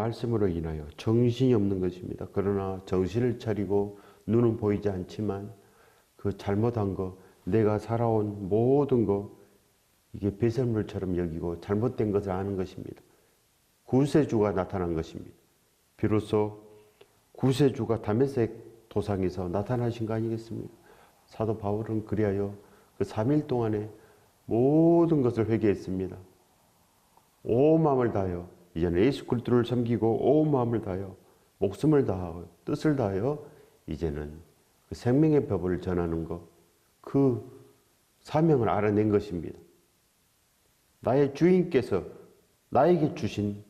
말씀으로 인하여 정신이 없는 것입니다. 그러나 정신을 차리고 눈은 보이지 않지만 그 잘못한 거, 내가 살아온 모든 거 이게 배설물처럼 여기고 잘못된 것을 아는 것입니다. 구세주가 나타난 것입니다. 비로소 구세주가 다메섹 도상에서 나타나신 거 아니겠습니까? 사도 바울은 그리하여 그 3일 동안에 모든 것을 회개했습니다. 온 마음을 다하여 이제는 예수 그리스도를 섬기고 온 마음을 다하여 목숨을 다하여 뜻을 다하여 이제는 그 생명의 법을 전하는 것, 그 사명을 알아낸 것입니다. 나의 주인께서 나에게 주신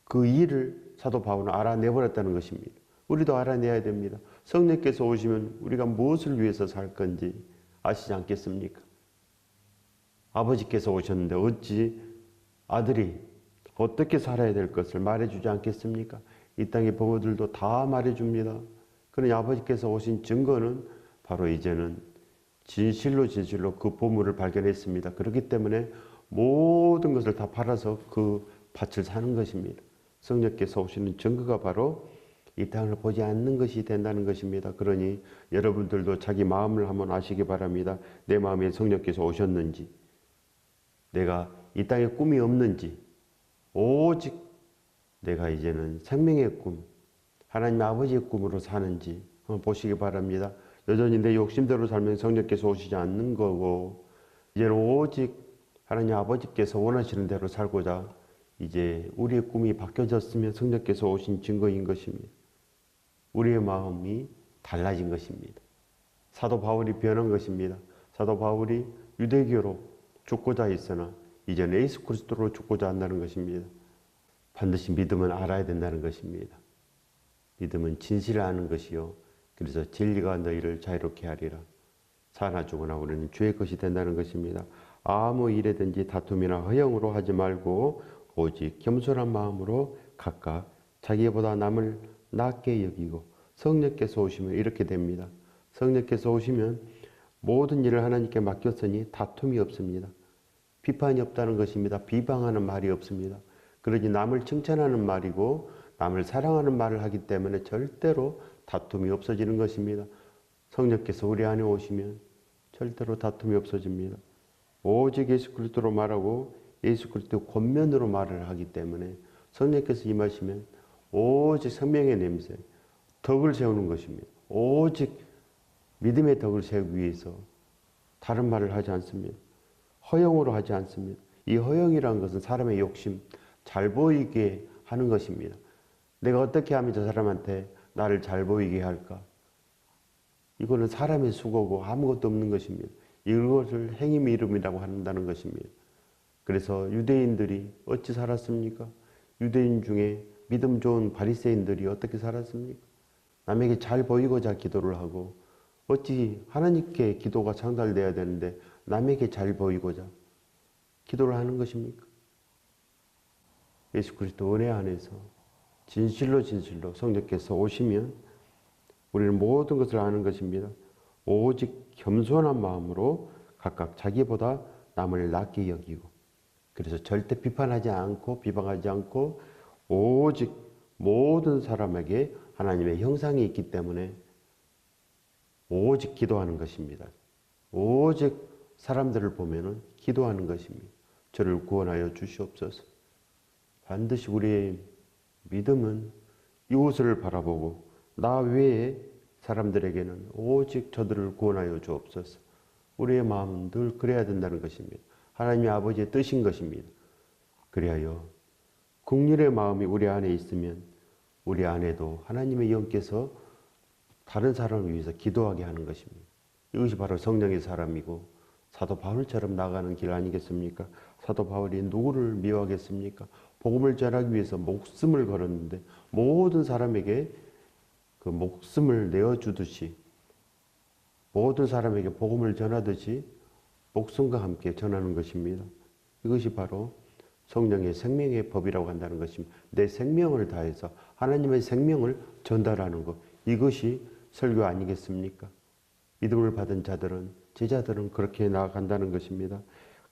그 일을 사도 바울은 알아내버렸다는 것입니다. 우리도 알아내야 됩니다. 성령께서 오시면 우리가 무엇을 위해서 살 건지 아시지 않겠습니까? 아버지께서 오셨는데 어찌 아들이 어떻게 살아야 될 것을 말해주지 않겠습니까? 이 땅의 부모들도 다 말해줍니다. 그러니 아버지께서 오신 증거는 바로 이제는 진실로 그 보물을 발견했습니다. 그렇기 때문에 모든 것을 다 팔아서 그 밭을 사는 것입니다. 성령께서 오시는 증거가 바로 이 땅을 보지 않는 것이 된다는 것입니다. 그러니 여러분들도 자기 마음을 한번 아시기 바랍니다. 내 마음에 성령께서 오셨는지, 내가 이 땅에 꿈이 없는지, 오직 내가 이제는 생명의 꿈, 하나님 아버지의 꿈으로 사는지 한번 보시기 바랍니다. 여전히 내 욕심대로 살면 성령께서 오시지 않는 거고, 이제는 오직 하나님 아버지께서 원하시는 대로 살고자 이제 우리의 꿈이 바뀌어졌으면 성령께서 오신 증거인 것입니다. 우리의 마음이 달라진 것입니다. 사도 바울이 변한 것입니다. 사도 바울이 유대교로 죽고자 했으나 이제는 예수 그리스도로 죽고자 한다는 것입니다. 반드시 믿음은 알아야 된다는 것입니다. 믿음은 진실을 아는 것이요. 그래서 진리가 너희를 자유롭게 하리라. 사나 죽으나 우리는 주의 것이 된다는 것입니다. 아무 일에든지 다툼이나 허영으로 하지 말고 오직 겸손한 마음으로 각각 자기보다 남을 낮게 여기고, 성령께서 오시면 이렇게 됩니다. 성령께서 오시면 모든 일을 하나님께 맡겼으니 다툼이 없습니다. 비판이 없다는 것입니다. 비방하는 말이 없습니다. 그러니 남을 칭찬하는 말이고 남을 사랑하는 말을 하기 때문에 절대로 다툼이 없어지는 것입니다. 성령께서 우리 안에 오시면 절대로 다툼이 없어집니다. 오직 예수 그리스도로 말하고 예수 그리스도 권면으로 말을 하기 때문에 성령께서 임하시면 오직 생명의 냄새, 덕을 세우는 것입니다. 오직 믿음의 덕을 세우기 위해서 다른 말을 하지 않습니다. 허영으로 하지 않습니다. 이 허영이라는 것은 사람의 욕심, 잘 보이게 하는 것입니다. 내가 어떻게 하면 저 사람한테 나를 잘 보이게 할까? 이거는 사람의 수고고 아무것도 없는 것입니다. 이것을 행임의 이름이라고 한다는 것입니다. 그래서 유대인들이 어찌 살았습니까? 유대인 중에 믿음 좋은 바리새인들이 어떻게 살았습니까? 남에게 잘 보이고자 기도를 하고, 어찌 하나님께 기도가 상달돼야 되는데 남에게 잘 보이고자 기도를 하는 것입니까? 예수 그리스도 은혜 안에서 진실로 성령께서 오시면 우리는 모든 것을 아는 것입니다. 오직 겸손한 마음으로 각각 자기보다 남을 낮게 여기고, 그래서 절대 비판하지 않고 비방하지 않고 오직 모든 사람에게 하나님의 형상이 있기 때문에 오직 기도하는 것입니다. 오직 사람들을 보면은 기도하는 것입니다. 저를 구원하여 주시옵소서. 반드시 우리의 믿음은 이웃을 바라보고 나 외에 사람들에게는 오직 저들을 구원하여 주옵소서. 우리의 마음은 늘 그래야 된다는 것입니다. 하나님의 아버지의 뜻인 것입니다. 그리하여 긍휼의 마음이 우리 안에 있으면 우리 안에도 하나님의 영께서 다른 사람을 위해서 기도하게 하는 것입니다. 이것이 바로 성령의 사람이고 사도 바울처럼 나가는 길 아니겠습니까? 사도 바울이 누구를 미워하겠습니까? 복음을 전하기 위해서 목숨을 걸었는데 모든 사람에게 그 목숨을 내어주듯이, 모든 사람에게 복음을 전하듯이 목숨과 함께 전하는 것입니다. 이것이 바로 성령의 생명의 법이라고 한다는 것입니다. 내 생명을 다해서 하나님의 생명을 전달하는 것, 이것이 설교 아니겠습니까? 믿음을 받은 자들은, 제자들은 그렇게 나아간다는 것입니다.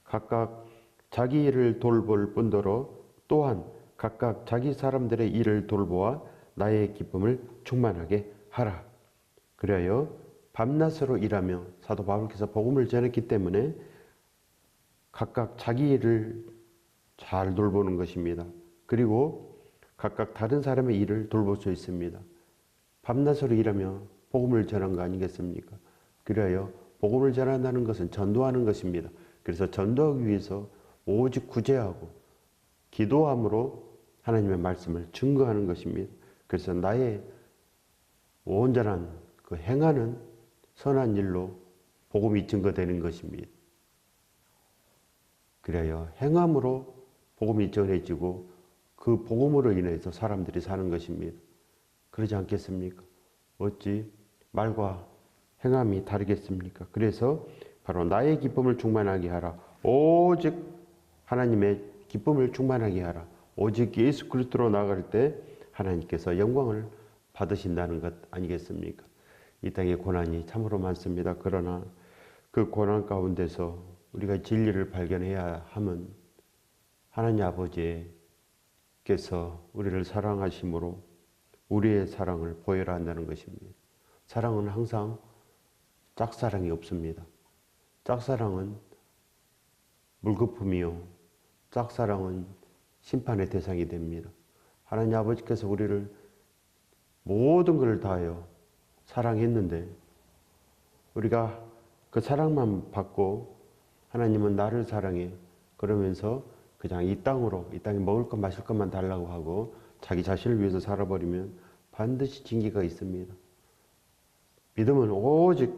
각각 자기 일을 돌볼 뿐더러 또한 각각 자기 사람들의 일을 돌보아 나의 기쁨을 충만하게 하라. 그리하여 밤낮으로 일하며 사도 바울께서 복음을 전했기 때문에 각각 자기 일을 잘 돌보는 것입니다. 그리고 각각 다른 사람의 일을 돌볼 수 있습니다. 밤낮으로 일하며 복음을 전한 거 아니겠습니까? 그리하여 복음을 전한다는 것은 전도하는 것입니다. 그래서 전도하기 위해서 오직 구제하고 기도함으로 하나님의 말씀을 증거하는 것입니다. 그래서 나의 온전한 그 행하는 선한 일로 복음이 증거되는 것입니다. 그래야 행함으로 복음이 전해지고 그 복음으로 인해서 사람들이 사는 것입니다. 그러지 않겠습니까? 어찌 말과 행함이 다르겠습니까? 그래서 바로 나의 기쁨을 충만하게 하라. 오직 하나님의 기쁨을 충만하게 하라. 오직 예수 그리스도로 나아갈 때 하나님께서 영광을 받으신다는 것 아니겠습니까? 이 땅에 고난이 참으로 많습니다. 그러나 그 고난 가운데서 우리가 진리를 발견해야 함은 하나님 아버지께서 우리를 사랑하심으로 우리의 사랑을 보여라 한다는 것입니다. 사랑은 항상 짝사랑이 없습니다. 짝사랑은 물거품이요. 짝사랑은 심판의 대상이 됩니다. 하나님 아버지께서 우리를 모든 것을 다하여 사랑했는데 우리가 그 사랑만 받고 하나님은 나를 사랑해 그러면서 그냥 이 땅에 먹을 것 마실 것만 달라고 하고 자기 자신을 위해서 살아버리면 반드시 징계가 있습니다. 믿음은 오직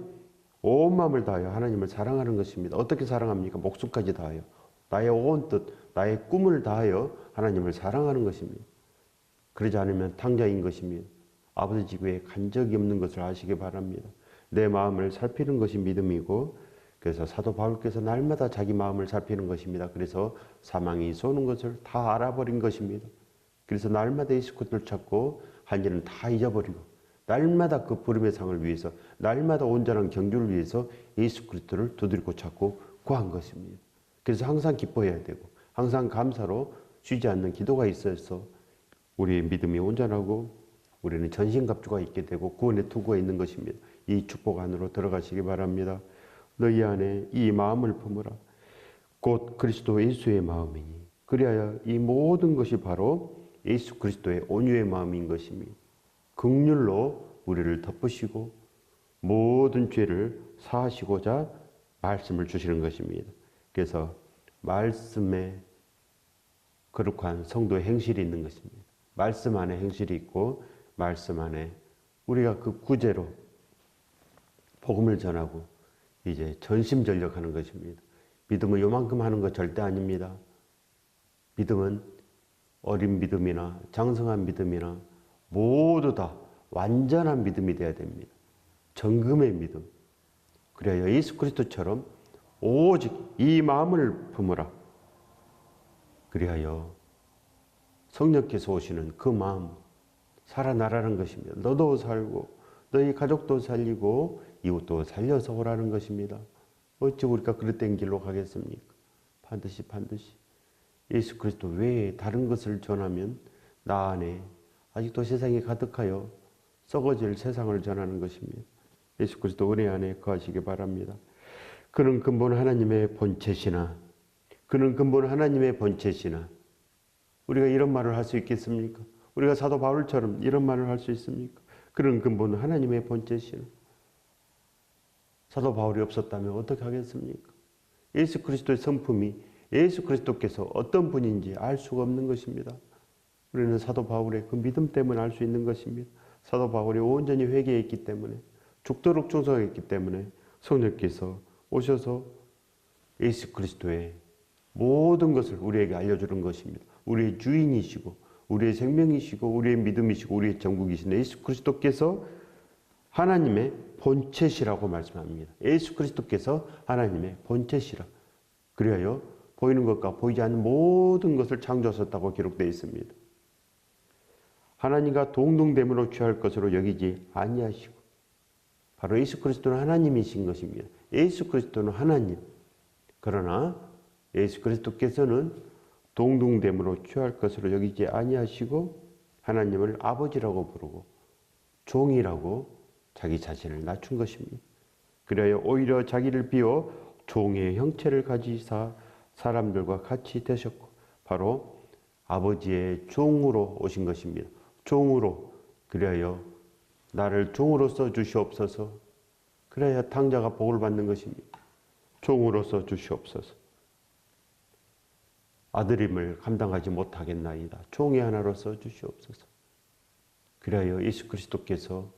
온 마음을 다하여 하나님을 사랑하는 것입니다. 어떻게 사랑합니까? 목숨까지 다하여 나의 온 뜻, 나의 꿈을 다하여 하나님을 사랑하는 것입니다. 그러지 않으면 탕자인 것입니다. 아버지 지구에 간 적이 없는 것을 아시기 바랍니다. 내 마음을 살피는 것이 믿음이고 그래서 사도 바울께서 날마다 자기 마음을 살피는 것입니다. 그래서 사망이 쏘는 것을 다 알아버린 것입니다. 그래서 날마다 예수 그리스도를 찾고 한 일은 다 잊어버리고 날마다 그 부름의 상을 위해서 날마다 온전한 경주를 위해서 예수 그리스도를 두드리고 찾고 구한 것입니다. 그래서 항상 기뻐해야 되고 항상 감사로 쉬지 않는 기도가 있어서 우리의 믿음이 온전하고 우리는 전신갑주가 있게 되고 구원의 투구가 있는 것입니다. 이 축복 안으로 들어가시기 바랍니다. 너희 안에 이 마음을 품으라. 곧 그리스도 예수의 마음이니 그리하여 이 모든 것이 바로 예수 그리스도의 온유의 마음인 것입니다. 긍휼로 우리를 덮으시고 모든 죄를 사하시고자 말씀을 주시는 것입니다. 그래서 말씀에 거룩한 성도의 행실이 있는 것입니다. 말씀 안에 행실이 있고 말씀 안에 우리가 그 구제로 복음을 전하고 이제 전심전력하는 것입니다. 믿음은 요만큼 하는 것 절대 아닙니다. 믿음은 어린 믿음이나 장성한 믿음이나 모두 다 완전한 믿음이 되어야 됩니다. 정금의 믿음. 그래야 예수 그리스도처럼 오직 이 마음을 품으라. 그리하여 성령께서 오시는 그 마음 살아나라는 것입니다. 너도 살고 너희 가족도 살리고 이웃도 살려서 오라는 것입니다. 어찌 우리가 그릇된 길로 가겠습니까? 반드시 예수 그리스도 외에 다른 것을 전하면 나 안에 아직도 세상이 가득하여 썩어질 세상을 전하는 것입니다. 예수 그리스도 은혜 안에 거하시기 바랍니다. 그는 근본 하나님의 본체시나 우리가 이런 말을 할 수 있겠습니까? 우리가 사도 바울처럼 이런 말을 할 수 있습니까? 그는 근본 하나님의 본체시나 사도 바울이 없었다면 어떻게 하겠습니까? 예수 그리스도의 성품이 예수 그리스도께서 어떤 분인지 알 수가 없는 것입니다. 우리는 사도 바울의 그 믿음 때문에 알 수 있는 것입니다. 사도 바울이 온전히 회개했기 때문에 죽도록 충성했기 때문에 성령께서 오셔서 예수 그리스도의 모든 것을 우리에게 알려주는 것입니다. 우리의 주인이시고 우리의 생명이시고 우리의 믿음이시고 우리의 전국이신 예수 그리스도께서 하나님의 본체시라고 말씀합니다. 예수 그리스도께서 하나님의 본체시라. 그리하여 보이는 것과 보이지 않는 모든 것을 창조하셨다고 기록되어 있습니다. 하나님과 동등됨으로 취할 것으로 여기지 아니하시고 바로 예수 그리스도는 하나님이신 것입니다. 예수 그리스도는 하나님. 그러나 예수 그리스도께서는 동등됨으로 취할 것으로 여기지 아니하시고 하나님을 아버지라고 부르고 종이라고 자기 자신을 낮춘 것입니다. 그래야 오히려 자기를 비워 종의 형체를 가지사 사람들과 같이 되셨고 바로 아버지의 종으로 오신 것입니다. 종으로 그래야 나를 종으로 써 주시옵소서. 그래야 탕자가 복을 받는 것입니다. 종으로 써 주시옵소서. 아들임을 감당하지 못하겠나이다. 종의 하나로 써 주시옵소서. 그래야 예수 그리스도께서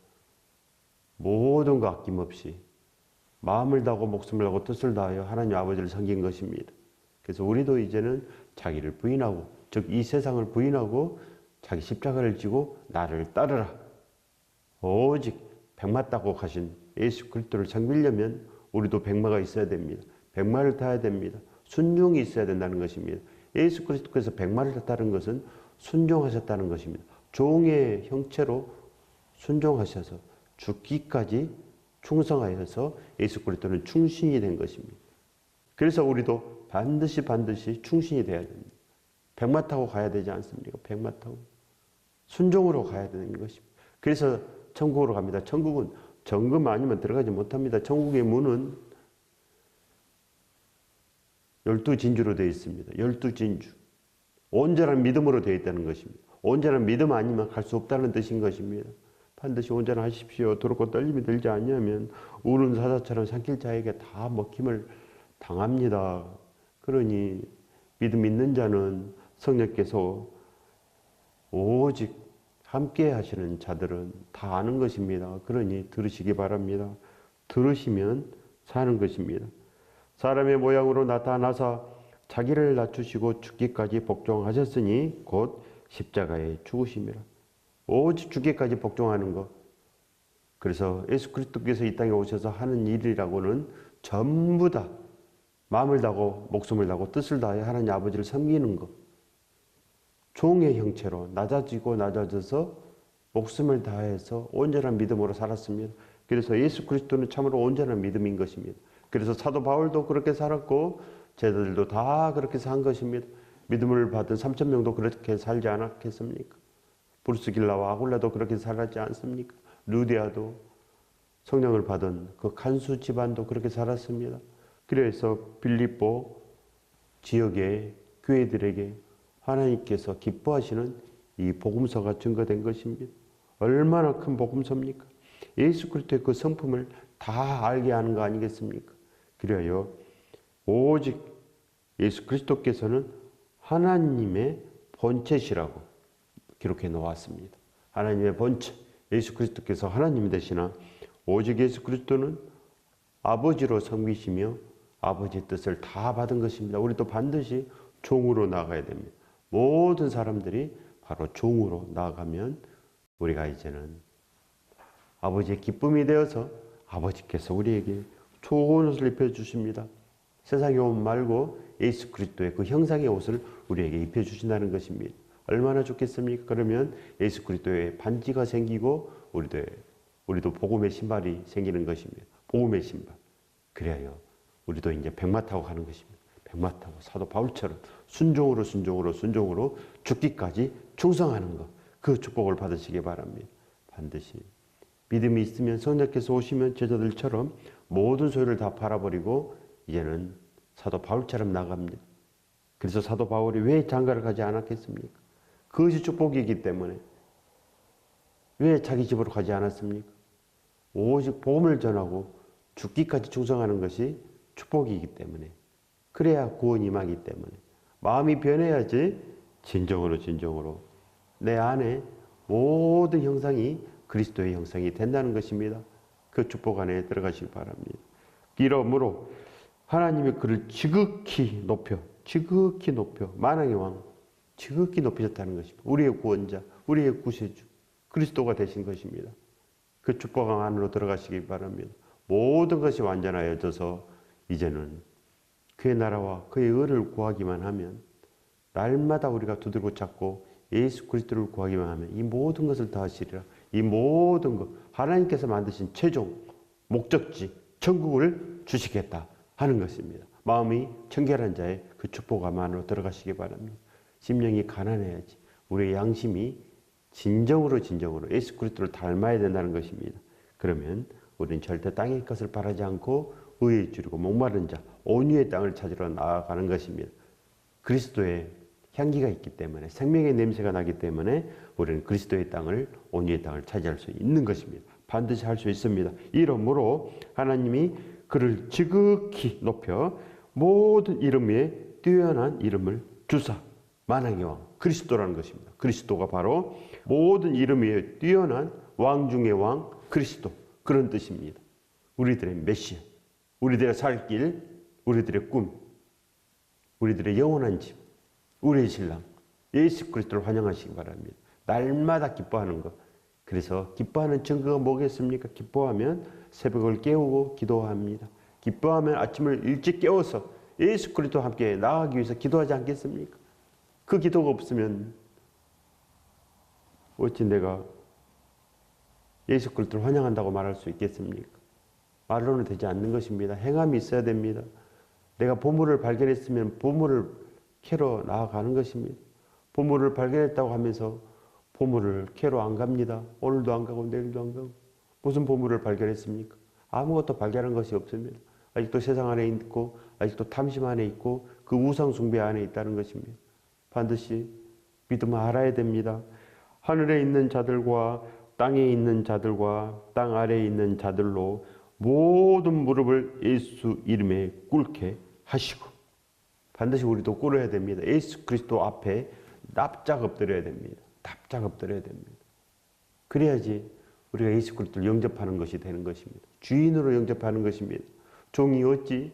모든 거 아낌없이 마음을 다하고 목숨을 다하고 뜻을 다하여 하나님 아버지를 섬긴 것입니다. 그래서 우리도 이제는 자기를 부인하고 즉 이 세상을 부인하고 자기 십자가를 지고 나를 따르라. 오직 백마 타고 가신 예수 그리스도를 섬기려면 우리도 백마가 있어야 됩니다. 백마를 타야 됩니다. 순종이 있어야 된다는 것입니다. 예수 그리스도께서 백마를 타는 것은 순종하셨다는 것입니다. 종의 형체로 순종하셔서 죽기까지 충성하여서 예수 그리스도는 충신이 된 것입니다. 그래서 우리도 반드시 충신이 돼야 됩니다. 백마 타고 가야 되지 않습니까? 백마 타고 순종으로 가야 되는 것입니다. 그래서 천국으로 갑니다. 천국은 정금 아니면 들어가지 못합니다. 천국의 문은 12진주로 되어 있습니다. 12진주. 온전한 믿음으로 되어 있다는 것입니다. 온전한 믿음 아니면 갈 수 없다는 뜻인 것입니다. 반드시 온전하십시오. 두렵고 떨림이 들지 아니하면 우는 사자처럼 삼킬 자에게 다 먹힘을 당합니다. 그러니 믿음 있는 자는 성령께서 오직 함께 하시는 자들은 다 아는 것입니다. 그러니 들으시기 바랍니다. 들으시면 사는 것입니다. 사람의 모양으로 나타나사 자기를 낮추시고 죽기까지 복종하셨으니 곧 십자가에 죽으심이라. 오직 죽기까지 복종하는 것. 그래서 예수 그리스도께서 이 땅에 오셔서 하는 일이라고는 전부 다 마음을 다하고 목숨을 다하고 뜻을 다하여 하나님 아버지를 섬기는 것. 종의 형체로 낮아져서 목숨을 다해서 온전한 믿음으로 살았습니다. 그래서 예수 그리스도는 참으로 온전한 믿음인 것입니다. 그래서 사도 바울도 그렇게 살았고 제자들도 다 그렇게 산 것입니다. 믿음을 받은 3,000명도 그렇게 살지 않았겠습니까? 브루스길라와 아굴라도 그렇게 살았지 않습니까? 루디아도 성령을 받은 그 간수 집안도 그렇게 살았습니다. 그래서 빌립보 지역의 교회들에게 하나님께서 기뻐하시는 이 복음서가 증거된 것입니다. 얼마나 큰 복음서입니까? 예수 그리스도의 그 성품을 다 알게 하는 거 아니겠습니까? 그래요. 오직 예수 그리스도께서는 하나님의 본체시라고 기록해 놓았습니다. 하나님의 본체, 예수 그리스도께서 하나님이 되시나 오직 예수 그리스도는 아버지로 섬기시며 아버지의 뜻을 다 받은 것입니다. 우리도 반드시 종으로 나아가야 됩니다. 모든 사람들이 바로 종으로 나아가면 우리가 이제는 아버지의 기쁨이 되어서 아버지께서 우리에게 좋은 옷을 입혀주십니다. 세상의 옷 말고 예수 그리스도의 그 형상의 옷을 우리에게 입혀주신다는 것입니다. 얼마나 좋겠습니까? 그러면 예수 그리스도의 반지가 생기고 우리도 복음의 신발이 생기는 것입니다. 복음의 신발. 그래야 우리도 이제 백마 타고 가는 것입니다. 백마 타고 사도 바울처럼 순종으로 죽기까지 충성하는 것. 그 축복을 받으시기 바랍니다. 반드시. 믿음이 있으면 성령께서 오시면 제자들처럼 모든 소유를 다 팔아버리고 이제는 사도 바울처럼 나갑니다. 그래서 사도 바울이 왜 장가를 가지 않았겠습니까? 그것이 축복이기 때문에. 왜 자기 집으로 가지 않았습니까? 오직 복음을 전하고 죽기까지 충성하는 것이 축복이기 때문에. 그래야 구원이 임하기 때문에. 마음이 변해야지 진정으로 내 안에 모든 형상이 그리스도의 형상이 된다는 것입니다. 그 축복 안에 들어가시기 바랍니다. 이러므로 하나님이 그를 지극히 높여 만왕의 왕 지극히 높이셨다는 것입니다. 우리의 구원자, 우리의 구세주 그리스도가 되신 것입니다. 그 축복 안으로 들어가시기 바랍니다. 모든 것이 완전하여져서 이제는 그의 나라와 그의 의를 구하기만 하면 날마다 우리가 두들고 찾고 예수 그리스도를 구하기만 하면 이 모든 것을 다 하시리라. 이 모든 것 하나님께서 만드신 최종 목적지 천국을 주시겠다 하는 것입니다. 마음이 청결한 자의 그 축복감 안으로 들어가시기 바랍니다. 심령이 가난해야지 우리의 양심이 진정으로 예수 그리스도를 닮아야 된다는 것입니다. 그러면 우리는 절대 땅의 것을 바라지 않고 의에 줄이고 목마른 자 온유의 땅을 찾으러 나아가는 것입니다. 그리스도의 향기가 있기 때문에 생명의 냄새가 나기 때문에 우리는 그리스도의 땅을 온유의 땅을 차지할 수 있는 것입니다. 반드시 할 수 있습니다. 이러므로 하나님이 그를 지극히 높여 모든 이름 위에 뛰어난 이름을 주사 만왕의 왕 그리스도라는 것입니다. 그리스도가 바로 모든 이름 위에 뛰어난 왕 중의 왕 그리스도 그런 뜻입니다. 우리들의 메시아, 우리들의 살 길, 우리들의 꿈, 우리들의 영원한 집, 우리의 신랑 예수 그리스도를 환영하시기 바랍니다. 날마다 기뻐하는 것. 그래서 기뻐하는 증거가 뭐겠습니까? 기뻐하면 새벽을 깨우고 기도합니다. 기뻐하면 아침을 일찍 깨워서 예수 그리스도와 함께 나아가기 위해서 기도하지 않겠습니까? 그 기도가 없으면 어찌 내가 예수 그리스도를 환영한다고 말할 수 있겠습니까? 말로는 되지 않는 것입니다. 행함이 있어야 됩니다. 내가 보물을 발견했으면 보물을 캐러 나아가는 것입니다. 보물을 발견했다고 하면서 보물을 캐러 안 갑니다. 오늘도 안 가고 내일도 안 가고. 무슨 보물을 발견했습니까? 아무것도 발견한 것이 없습니다. 아직도 세상 안에 있고 아직도 탐심 안에 있고 그 우상 숭배 안에 있다는 것입니다. 반드시 믿음을 알아야 됩니다. 하늘에 있는 자들과 땅에 있는 자들과 땅 아래에 있는 자들로 모든 무릎을 예수 이름에 꿇게 하시고 반드시 우리도 꿇어야 됩니다. 예수 그리스도 앞에 납작 엎드려야 됩니다. 납작 엎드려야 됩니다. 그래야지 우리가 예수 그리스도를 영접하는 것이 되는 것입니다. 주인으로 영접하는 것입니다. 종이 어찌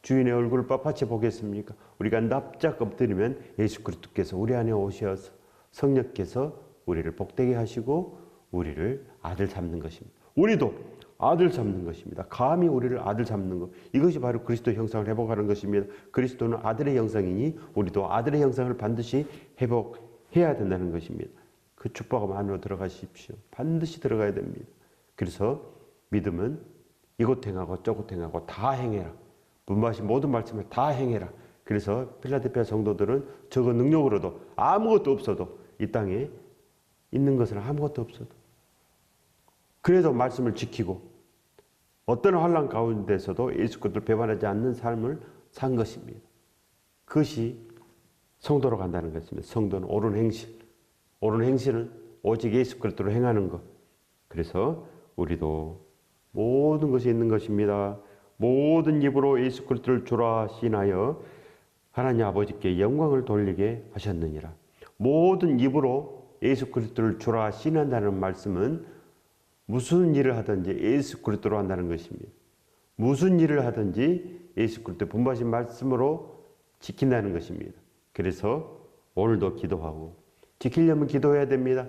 주인의 얼굴을 빳빳이 보겠습니까? 우리가 납작 엎드리면 예수 그리스도께서 우리 안에 오셔서 성령께서 우리를 복되게 하시고 우리를 아들 삼는 것입니다. 우리도 아들 삼는 것입니다. 감히 우리를 아들 삼는 것. 이것이 바로 그리스도 형상을 회복하는 것입니다. 그리스도는 아들의 형상이니 우리도 아들의 형상을 반드시 회복해야 된다는 것입니다. 그 축복 안으로 들어가십시오. 반드시 들어가야 됩니다. 그래서 믿음은 이곳 행하고 저곳 행하고 다 행해라. 분부하신 모든 말씀을 다 행해라. 그래서 필라델피아 성도들은 저거 능력으로도 아무것도 없어도 이 땅에 있는 것은 아무것도 없어도 그래도 말씀을 지키고 어떤 환난 가운데서도 예수 그리스도를 배반하지 않는 삶을 산 것입니다. 그것이 성도로 간다는 것입니다. 성도는 옳은 행실. 옳은 행실은 오직 예수 그리스도로 행하는 것. 그래서 우리도 모든 것이 있는 것입니다. 모든 입으로 예수 그리스도를 주라 시인하여 하나님 아버지께 영광을 돌리게 하셨느니라. 모든 입으로 예수 그리스도를 주라 시인한다는 말씀은 무슨 일을 하든지 예수 그리스도로 한다는 것입니다. 무슨 일을 하든지 예수 그리스도의 분부하신 말씀으로 지킨다는 것입니다. 그래서 오늘도 기도하고 지키려면 기도해야 됩니다.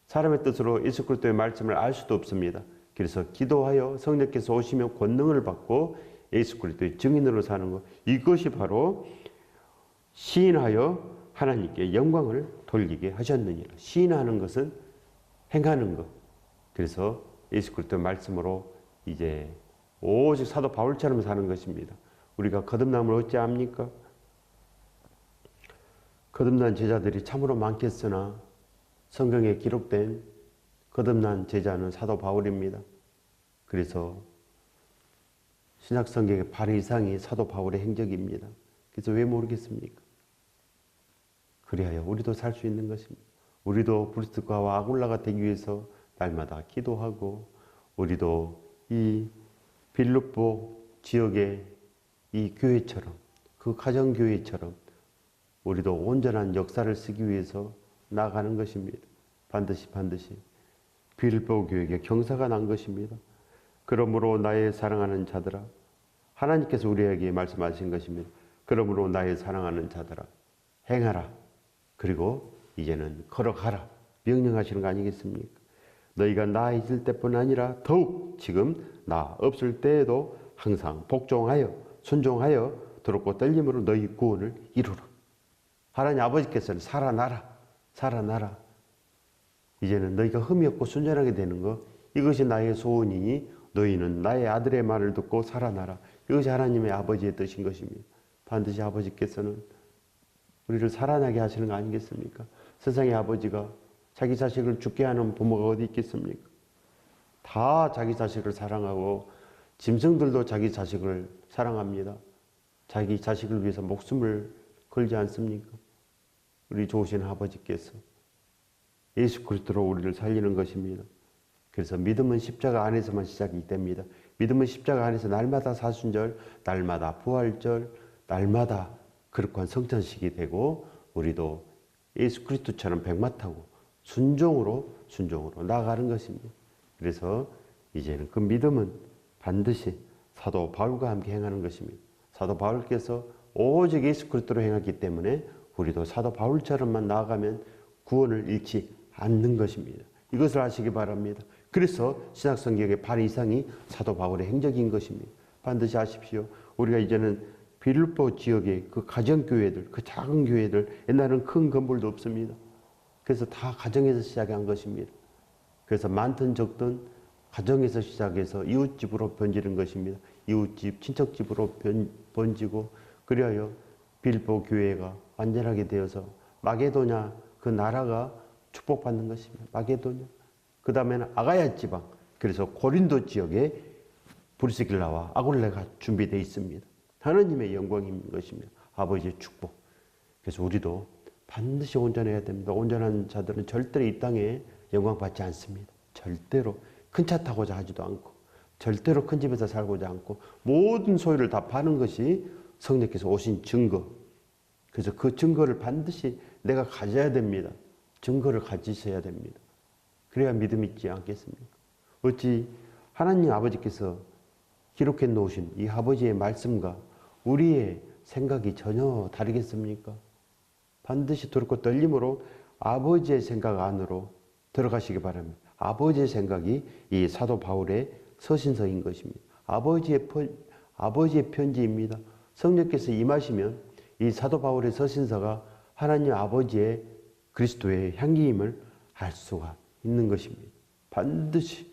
사람의 뜻으로 예수 그리스도의 말씀을 알 수도 없습니다. 그래서 기도하여 성령께서 오시면 권능을 받고 예수 그리스도의 증인으로 사는 것. 이것이 바로 시인하여 하나님께 영광을 돌리게 하셨느니라. 시인하는 것은 행하는 것. 그래서 예수 그리스도의 말씀으로 이제 오직 사도 바울처럼 사는 것입니다. 우리가 거듭남을 어찌합니까? 거듭난 제자들이 참으로 많겠으나 성경에 기록된 거듭난 제자는 사도 바울입니다. 그래서 신약성경의 반 이상이 사도 바울의 행적입니다. 그래서 왜 모르겠습니까? 그리하여 우리도 살 수 있는 것입니다. 우리도 브리스가와 아굴라가 되기 위해서 날마다 기도하고 우리도 이 빌립보 지역의 이 교회처럼 그 가정교회처럼 우리도 온전한 역사를 쓰기 위해서 나아가는 것입니다. 반드시 빌립보 교회에 경사가 난 것입니다. 그러므로 나의 사랑하는 자들아 하나님께서 우리에게 말씀하신 것입니다. 그러므로 나의 사랑하는 자들아 행하라. 그리고 이제는 걸어가라. 명령하시는 거 아니겠습니까? 너희가 나 있을 때뿐 아니라 더욱 지금 나 없을 때에도 항상 복종하여 순종하여 두렵고 떨림으로 너희 구원을 이루라. 하나님 아버지께서는 살아나라. 이제는 너희가 흠이 없고 순전하게 되는 것 이것이 나의 소원이니 너희는 나의 아들의 말을 듣고 살아나라. 이것이 하나님의 아버지의 뜻인 것입니다. 반드시 아버지께서는 우리를 살아나게 하시는 거 아니겠습니까? 세상의 아버지가 자기 자식을 죽게 하는 부모가 어디 있겠습니까? 다 자기 자식을 사랑하고 짐승들도 자기 자식을 사랑합니다. 자기 자식을 위해서 목숨을 걸지 않습니까? 우리 좋으신 아버지께서 예수 그리스도로 우리를 살리는 것입니다. 그래서 믿음은 십자가 안에서만 시작이 됩니다. 믿음은 십자가 안에서 날마다 사순절, 날마다 부활절, 날마다 거룩한 성찬식이 되고 우리도 예수 그리스도처럼 백마 타고 순종으로 나아가는 것입니다. 그래서 이제는 그 믿음은 반드시 사도 바울과 함께 행하는 것입니다. 사도 바울께서 오직 예수 그리스도로 행했기 때문에 우리도 사도 바울처럼만 나아가면 구원을 잃지 않는 것입니다. 이것을 아시기 바랍니다. 그래서 신약성경의 반 이상이 사도 바울의 행적인 것입니다. 반드시 아십시오. 우리가 이제는 빌립보 지역의 그 가정교회들, 그 작은 교회들, 옛날에는 큰 건물도 없습니다. 그래서 다 가정에서 시작한 것입니다. 그래서 많든 적든 가정에서 시작해서 이웃집으로 번지는 것입니다. 이웃집, 친척집으로 번지고 그리하여 빌립보 교회가 완전하게 되어서 마게도냐 그 나라가 축복받는 것입니다. 마게도냐. 그 다음에는 아가야 지방. 그래서 고린도 지역에 브리스길라와 아굴레가 준비되어 있습니다. 하나님의 영광인 것입니다. 아버지의 축복. 그래서 우리도 반드시 온전해야 됩니다. 온전한 자들은 절대로 이 땅에 영광 받지 않습니다. 절대로 큰 차 타고자 하지도 않고 절대로 큰 집에서 살고자 않고 모든 소유를 다 파는 것이 성령께서 오신 증거. 그래서 그 증거를 반드시 내가 가져야 됩니다. 증거를 가지셔야 됩니다. 그래야 믿음이 있지 않겠습니까? 어찌 하나님 아버지께서 기록해 놓으신 이 아버지의 말씀과 우리의 생각이 전혀 다르겠습니까? 반드시 두렵고 떨림으로 아버지의 생각 안으로 들어가시기 바랍니다. 아버지의 생각이 이 사도 바울의 서신서인 것입니다. 아버지의 편지입니다. 성령께서 임하시면 이 사도 바울의 서신서가 하나님 아버지의 그리스도의 향기임을 알 수가 있는 것입니다. 반드시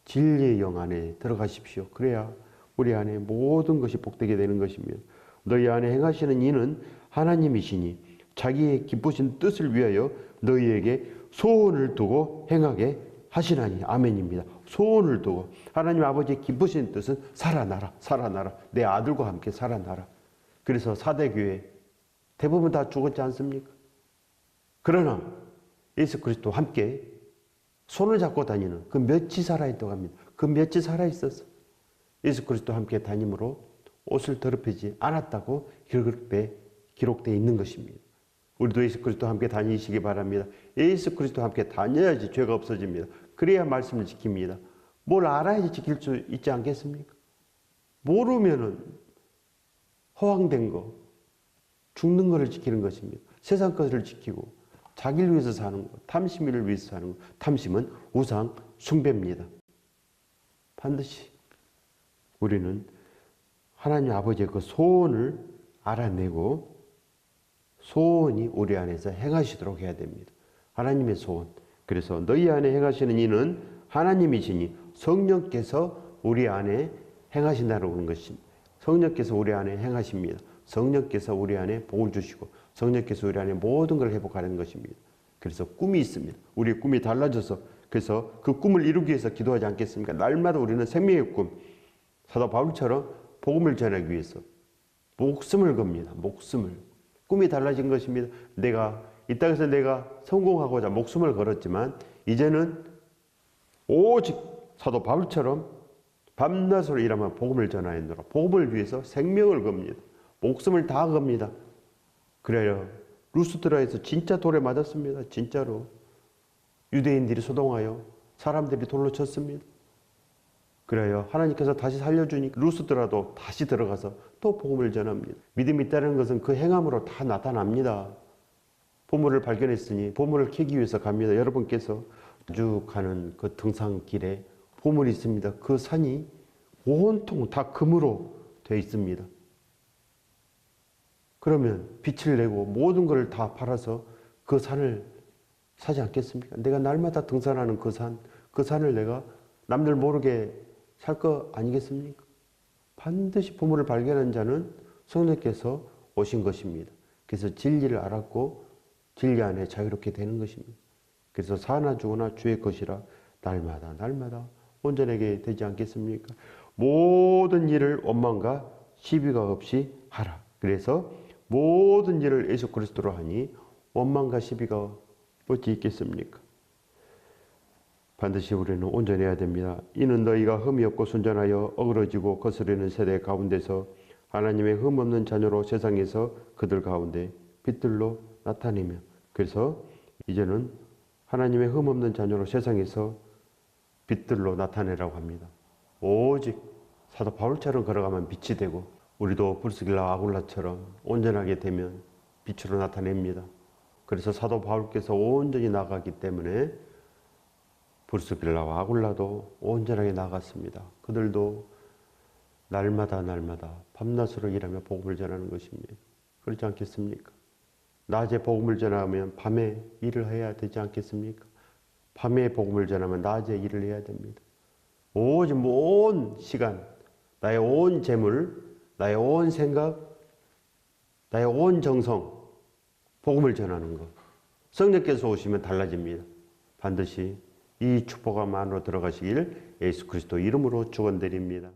진리의 영 안에 들어가십시오. 그래야 우리 안에 모든 것이 복되게 되는 것입니다. 너희 안에 행하시는 이는 하나님이시니 자기의 기쁘신 뜻을 위하여 너희에게 소원을 두고 행하게 하시나니. 아멘입니다. 소원을 두고 하나님 아버지의 기쁘신 뜻은 살아나라. 내 아들과 함께 살아나라. 그래서 사대교회 대부분 다 죽었지 않습니까? 그러나 예수 그리스도와 함께 손을 잡고 다니는 그 몇이 살아있다고 합니다. 그 몇이 살아있어서 예수 그리스도와 함께 다님으로 옷을 더럽히지 않았다고 기록되어 있는 것입니다. 우리도 예수 그리스도와 함께 다니시기 바랍니다. 예수 그리스도와 함께 다녀야지 죄가 없어집니다. 그래야 말씀을 지킵니다. 뭘 알아야지 지킬 수 있지 않겠습니까? 모르면은 허황된 거, 죽는 것을 지키는 것입니다. 세상 것을 지키고 자기를 위해서 사는 것, 탐심을 위해서 사는 것. 탐심은 우상 숭배입니다. 반드시 우리는 하나님 아버지의 그 소원을 알아내고 소원이 우리 안에서 행하시도록 해야 됩니다. 하나님의 소원. 그래서 너희 안에 행하시는 이는 하나님이시니 성령께서 우리 안에 행하신다는 것입니다. 성령께서 우리 안에 행하십니다. 성령께서 우리 안에 복을 주시고 성령께서 우리 안에 모든 걸 회복하는 것입니다. 그래서 꿈이 있습니다. 우리의 꿈이 달라져서 그래서 그 꿈을 이루기 위해서 기도하지 않겠습니까? 날마다 우리는 생명의 꿈, 사도 바울처럼 복음을 전하기 위해서 목숨을 겁니다. 목숨을. 꿈이 달라진 것입니다. 이 땅에서 내가 성공하고자 목숨을 걸었지만 이제는 오직 사도 바울처럼 밤낮으로 일하며 복음을 전하였노라. 복음을 위해서 생명을 겁니다. 목숨을 다 겁니다. 그래요. 루스드라에서 진짜 돌에 맞았습니다. 진짜로. 유대인들이 소동하여 사람들이 돌로 쳤습니다. 그래요. 하나님께서 다시 살려주니까 루스드라도 다시 들어가서 또 복음을 전합니다. 믿음이 있다는 것은 그 행함으로 다 나타납니다. 보물을 발견했으니 보물을 캐기 위해서 갑니다. 여러분께서 쭉 가는 그 등산길에 보물이 있습니다. 그 산이 온통 다 금으로 되어 있습니다. 그러면 빛을 내고 모든 것을 다 팔아서 그 산을 사지 않겠습니까? 내가 날마다 등산하는 그 산을 내가 남들 모르게 살 거 아니겠습니까? 반드시 부모를 발견한 자는 성령께서 오신 것입니다. 그래서 진리를 알았고 진리 안에 자유롭게 되는 것입니다. 그래서 사나 죽으나 주의 것이라 날마다 온전하게 되지 않겠습니까? 모든 일을 원망과 시비가 없이 하라. 그래서 모든 일을 예수 그리스도로 하니 원망과 시비가 어찌 있겠습니까? 반드시 우리는 온전해야 됩니다. 이는 너희가 흠이 없고 순전하여 어그러지고 거스르는 세대 가운데서 하나님의 흠 없는 자녀로 세상에서 그들 가운데 빛들로 나타내며, 그래서 이제는 하나님의 흠 없는 자녀로 세상에서 빛들로 나타내라고 합니다. 오직 사도 바울처럼 걸어가면 빛이 되고, 우리도 브리스길라 아굴라처럼 온전하게 되면 빛으로 나타냅니다. 그래서 사도 바울께서 온전히 나가기 때문에 브리스길라와 아굴라도 온전하게 나갔습니다. 그들도 날마다 밤낮으로 일하며 복음을 전하는 것입니다. 그렇지 않겠습니까? 낮에 복음을 전하면 밤에 일을 해야 되지 않겠습니까? 밤에 복음을 전하면 낮에 일을 해야 됩니다. 오직 온 시간, 나의 온 재물, 나의 온 생각, 나의 온 정성, 복음을 전하는 것. 성령께서 오시면 달라집니다. 반드시 이 축복 안으로 들어가시길 예수 그리스도 이름으로 축원드립니다.